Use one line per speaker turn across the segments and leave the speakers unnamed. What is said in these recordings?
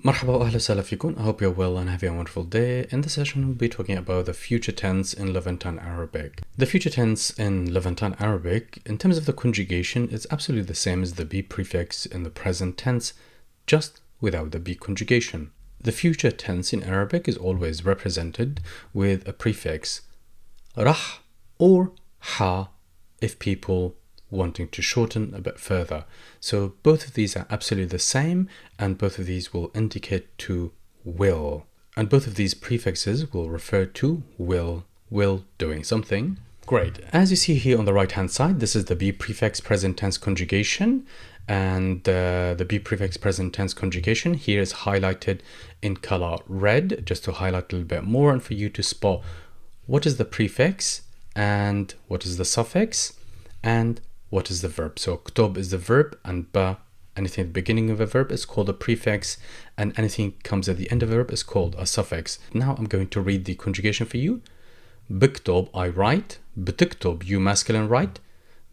مرحبا وأهلا وسهلا فيكم. I hope you're well and having a wonderful day. In this session, we'll be talking about the future tense in Levantine Arabic. The future tense in Levantine Arabic, in terms of the conjugation, is absolutely the same as the be prefix in the present tense, just without the be conjugation. The future tense in Arabic is always represented with a prefix rah or ha if people wanting to shorten a bit further. So both of these are absolutely the same, and both of these will indicate to will. And both of these prefixes will refer to will doing something. Great. As you see here on the right hand side, this is the be prefix present tense conjugation, and the be prefix present tense conjugation here is highlighted in color red, just to highlight a little bit more and for you to spot what is the prefix and what is the suffix and what is the verb. So ktob is the verb, and ba, anything at the beginning of a verb, is called a prefix, and anything comes at the end of a verb is called a suffix. Now I'm going to read the conjugation for you. Biktob, I write. Btiktob, you masculine write.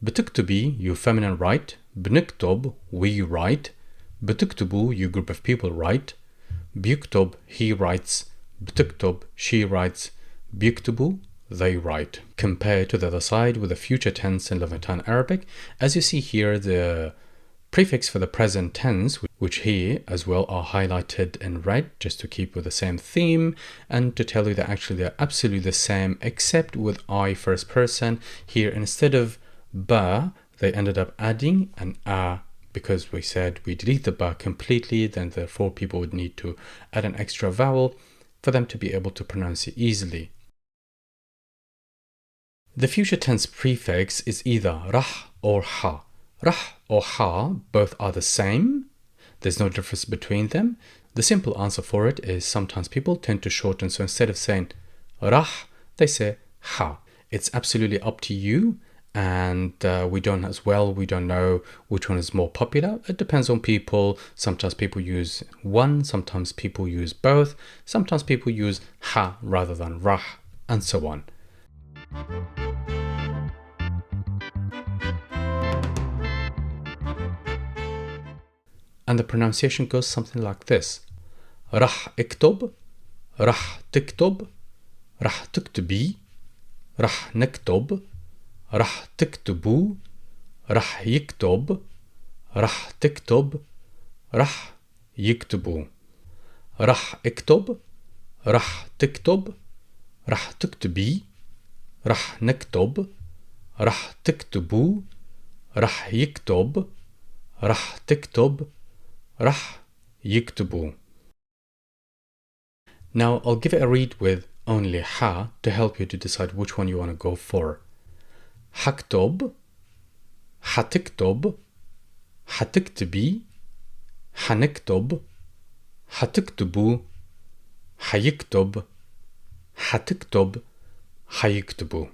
Btiktubi, you feminine write. Bniktob, we write. Btiktubu, you group of people write. Byktob, he writes. Btiktob, she writes. Byktubu, they write. Compare to the other side with the future tense in Levantine Arabic. As you see here, the prefix for the present tense, which here as well are highlighted in red, just to keep with the same theme and to tell you that actually they're absolutely the same, except with I first person. Here, instead of ba, they ended up adding an a, because we said we delete the ba completely, then therefore people would need to add an extra vowel for them to be able to pronounce it easily. The future tense prefix is either rah or ha. Rah or ha, both are the same. There's no difference between them. The simple answer for it is sometimes people tend to shorten. So instead of saying rah, they say ha. It's absolutely up to you. And we don't know which one is more popular. It depends on people. Sometimes people use one, sometimes people use both. Sometimes people use ha rather than rah, and so on. And the pronunciation goes something like this. راح اكتب, راح تكتب, راح تكتبي, راح نكتب, راح تكتبوا, راح يكتب, راح تكتب, راح يكتبوا. راح اكتب, راح تكتب, راح تكتبي, راح نكتب, راح تكتبوا, راح يكتب, راح تكتب, راح يكتبوا. Now I'll give it a read with only ha to help you to decide which one you want to go for. حكتب, حتكتب, حتكتبي, حنكتب, حتكتبوا, حيكتب, حتكتب, حيكتبوا.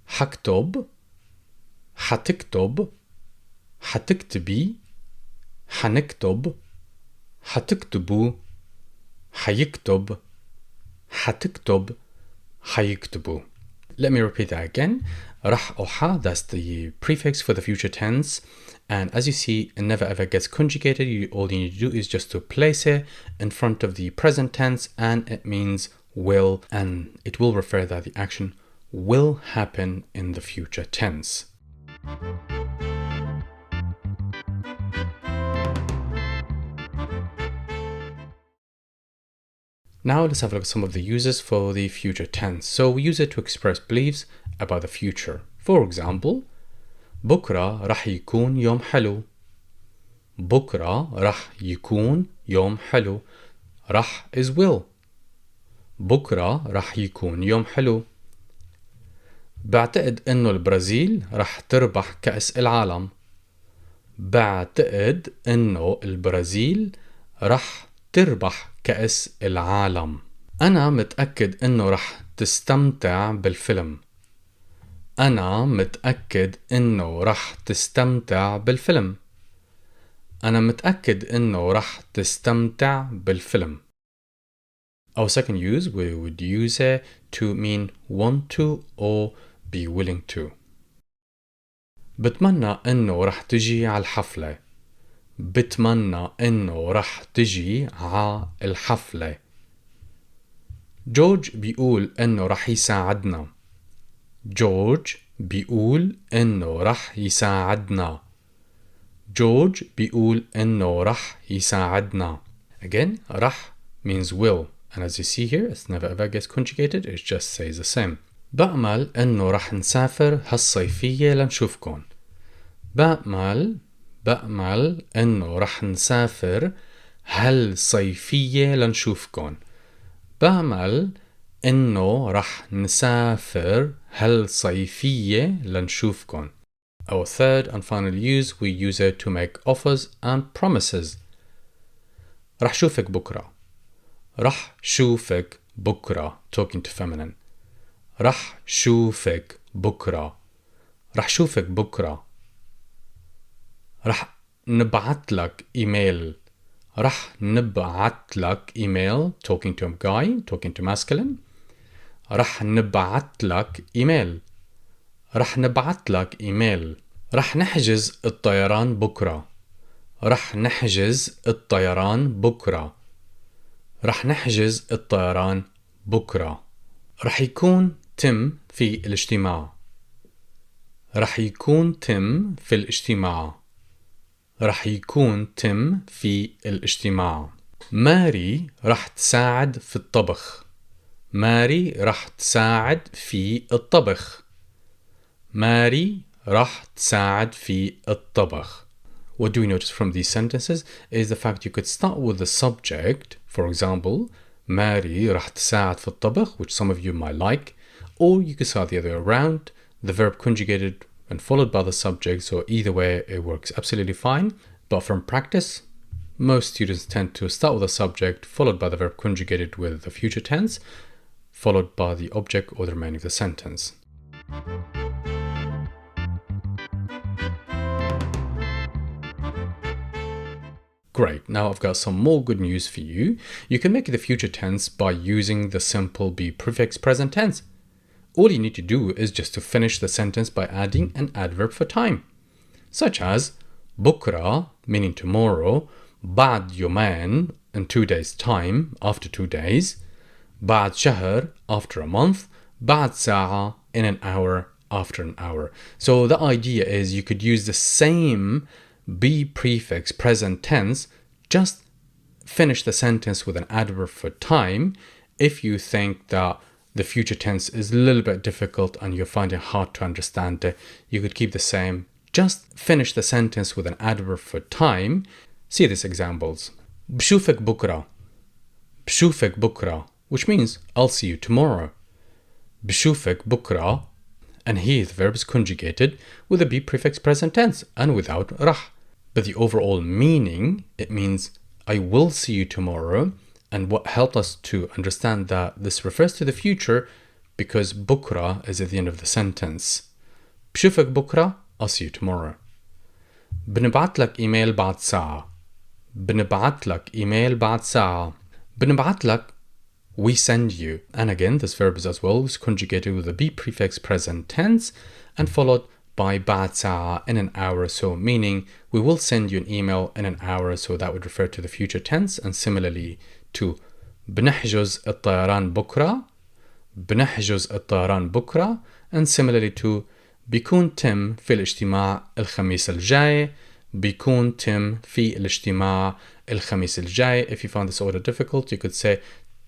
حكتب, حتكتب, حتكتبي, حنكتب, حتكتبوا, حيكتب, حتكتب, حيكتبوا. Let me repeat that again. Rah or ha, that's the prefix for the future tense. And as you see, it never ever gets conjugated. All you need to do is just to place it in front of the present tense, and it means will, and it will refer that the action will happen in the future tense. Now let's have a look at some of the uses for the future tense. So we use it to express beliefs about the future. For example, بكرة راح يكون يوم حلو. بكرة راح يكون يوم حلو. راح is will. بكرة راح يكون يوم حلو. بعتقد إنه البرازيل راح تربح كأس العالم. بعتقد إنه البرازيل راح تربح كأس العالم. أنا متأكد إنه راح تستمتع بالفيلم. أنا متأكد إنه راح تستمتع بالفيلم. أنا متأكد إنه راح تستمتع بالفيلم. Our second use, we would use it to mean want to or be willing to. بتمنى إنه راح تجي على الحفلة. بتمنى إنه رح تجي ع الحفلة. جورج بيقول إنه رح يساعدنا. جورج بيقول إنه رح يساعدنا. جورج بيقول إنه رح يساعدنا. Again, رح means will. And as you see here, it's never ever gets conjugated. It just says the same. بأمل إنه رح نسافر هالصيفية لنشوفكن. بأمل إنه رح نسافر هالصيفية لنشوفكن. بأمل إنه رح نسافر هالصيفية لنشوفكن. Our third and final use, we use it to make offers and promises. رح شوفك بكرة. رح شوفك بكرة. Talking to feminine. رح شوفك بكرة. رح شوفك بكرة. رح نبعت لك إيميل. رح نبعت لك إيميل. Talking to a guy. Talking to masculine. رح نبعت لك إيميل. رح نبعت لك إيميل. رح نحجز الطيران بكرة. رح نحجز الطيران بكرة. رح نحجز الطيران بكرة. رح يكون تم في الاجتماع. رح يكون تم في الاجتماع. رح يكون تم في الاجتماع. ماري رح تساعد في الطبخ. ماري رح تساعد في الطبخ. ماري رح تساعد في الطبخ. What do we notice from these sentences is the fact you could start with the subject. For example, ماري رح تساعد في الطبخ, which some of you might like. Or you could start the other way around, the verb conjugated and followed by the subject. So either way, it works absolutely fine. But from practice, most students tend to start with the subject, followed by the verb conjugated with the future tense, followed by the object or the remaining of the sentence. Great, now I've got some more good news for you. You can make the future tense by using the simple be prefix present tense. All you need to do is just to finish the sentence by adding an adverb for time, such as بكرة, meaning tomorrow, بعد يومين, in 2 days time, after 2 days, بعد شهر, after a month, بعد ساعة, in an hour, after an hour. So the idea is you could use the same be prefix present tense, just finish the sentence with an adverb for time. If you think that the future tense is a little bit difficult and you're finding it hard to understand it, you could keep the same. Just finish the sentence with an adverb for time. See these examples. بشوفك بكرة. بشوفك بكرة, which means I'll see you tomorrow. بشوفك بكرة, and here the verb is conjugated with a be prefix present tense and without رح. But the overall meaning, it means I will see you tomorrow. And what helped us to understand that this refers to the future because بكرة is at the end of the sentence. بشوفك بكرة, I'll see you tomorrow. بنبعت لك إيميل بعد ساعة. بنبعت لك إيميل بعد ساعة. بنبعت لك, we send you. And again, this verb is as well is conjugated with the be prefix present tense and followed by بعد ساعة, in an hour or so, meaning we will send you an email in an hour or so. That would refer to the future tense. And similarly to بنحجز الطيران بكرة. بنحجز الطيران بكرة. And similarly to بيكون تم في الاجتماع الخميس الجاي. بيكون تم في الاجتماع الخميس الجاي. If you found this order difficult, you could say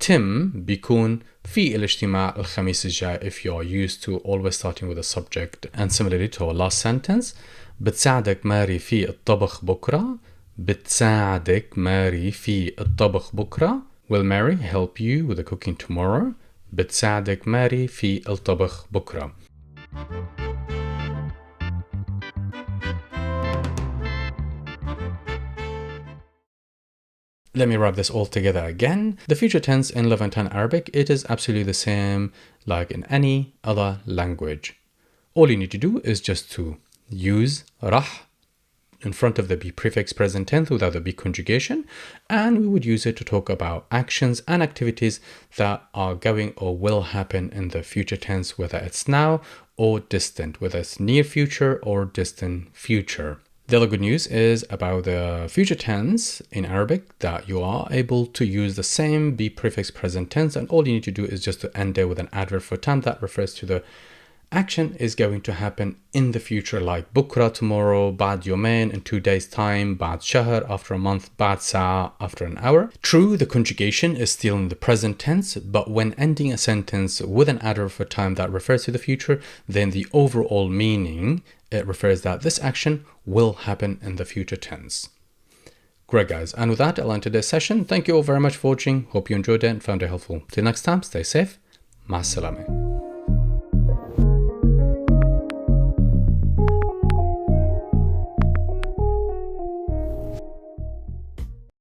تم بيكون في الاجتماع الخميس الجاي if you are used to always starting with a subject. And similarly to our last sentence, بتساعدك ماري في الطبخ بكرة. بتساعدك ماري في الطبخ بكرة. Will Mary help you with the cooking tomorrow? بتساعدك ماري في الطبخ بكرة. Let me wrap this all together again. The future tense in Levantine Arabic, it is absolutely the same like in any other language. All you need to do is just to use rah in front of the be prefix present tense without the be conjugation, and we would use it to talk about actions and activities that are going or will happen in the future tense, whether it's now or distant, whether it's near future or distant future. The other good news is about the future tense in Arabic, that you are able to use the same be prefix present tense, and all you need to do is just to end it with an adverb for time that refers to the action is going to happen in the future, like bukra tomorrow, ba'd yomain in 2 days time, ba'd shahr after a month, ba'd sa'a after an hour. True, the conjugation is still in the present tense, but when ending a sentence with an adverb for time that refers to the future, then the overall meaning, it refers that this action will happen in the future tense. Great guys, and with that I'll end today's session. Thank you all very much for watching. Hope you enjoyed it and found it helpful. Till next time, stay safe. Ma'as salama.